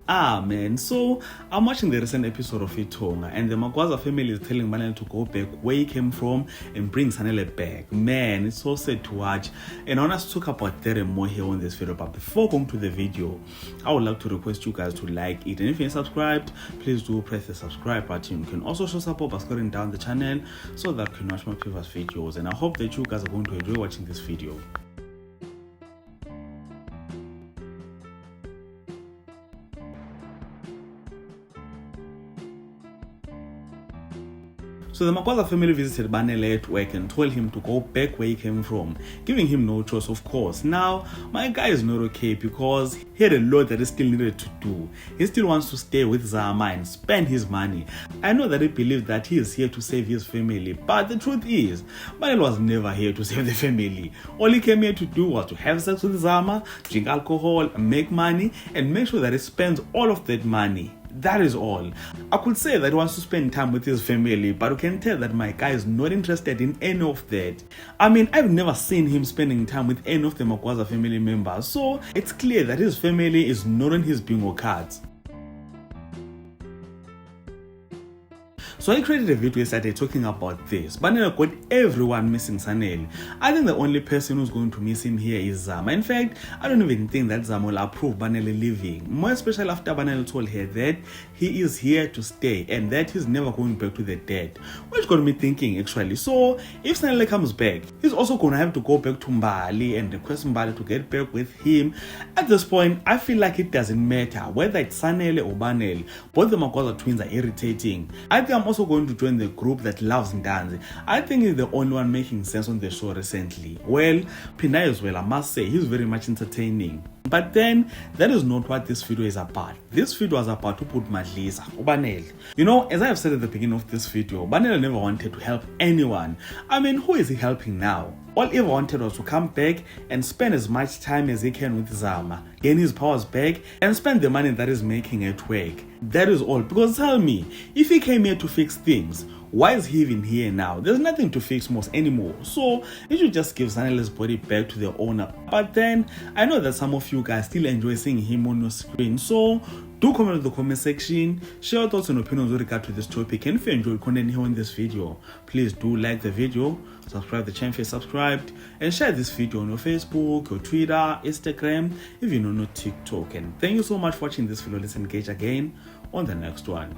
Man, so I'm watching the recent episode of Itonga, and the Magwaza family is telling Banele to go back where he came from and bring Sanele back. Man, it's so sad to watch. And I want us to talk about that and more here on this video. But before going to the video, I would like to request you guys to like it. And if you're subscribed, please do press the subscribe button. You can also show support by scrolling down the channel so that you can watch my previous videos. And I hope that you guys are going to enjoy watching this video. So the Magwaza family visited Banele at work and told him to go back where he came from, giving him no choice, of course. Now, my guy is not okay because he had a lot that he still needed to do. He still wants to stay with Zama and spend his money. I know that he believes that he is here to save his family, but the truth is, Banele was never here to save the family. All he came here to do was to have sex with Zama, drink alcohol, make money, and make sure that he spends all of that money. That is all. I could say that he wants to spend time with his family, but you can tell that my guy is not interested in any of that. I mean, I've never seen him spending time with any of the Magwaza family members, so it's clear that his family is not on his bingo cards. So I created a video yesterday talking about this. Banele got everyone missing Sanele. I think the only person who's going to miss him here is Zama. In fact, I don't even think that Zama will approve Banele leaving. More especially after Banele told her that he is here to stay and that he's never going back to the dead. Which got me thinking actually. So if Sanele comes back, he's also going to have to go back to Mbali and request Mbali to get back with him. At this point, I feel like it doesn't matter whether it's Sanele or Banele. Both the Magwaza twins are irritating. I think I'm also going to join the group that loves Ndanzi. I think he's the only one making sense on the show recently. Well, Pinay as well, I must say, he's very much entertaining. But then, that is not what this video is about. This video was about to put Madlisa, Banele. You know, as I have said at the beginning of this video, Banele never wanted to help anyone. I mean, who is he helping now? All he wanted was to come back and spend as much time as he can with Zama, gain his powers back, and spend the money that he's making at work. That is all. Because tell me, if he came here to fix things, why is he even here now? There's nothing to fix most anymore. So he should just give Sanele's body back to the owner. But then I know that some of you guys still enjoy seeing him on your screen. So do comment in the comment section, share your thoughts and opinions with regard to this topic. And if you enjoyed content here in this video, please do like the video, subscribe to the channel if you're subscribed, and share this video on your Facebook, your Twitter, Instagram, if you know, not TikTok. And thank you so much for watching this video. Let's engage again on the next one.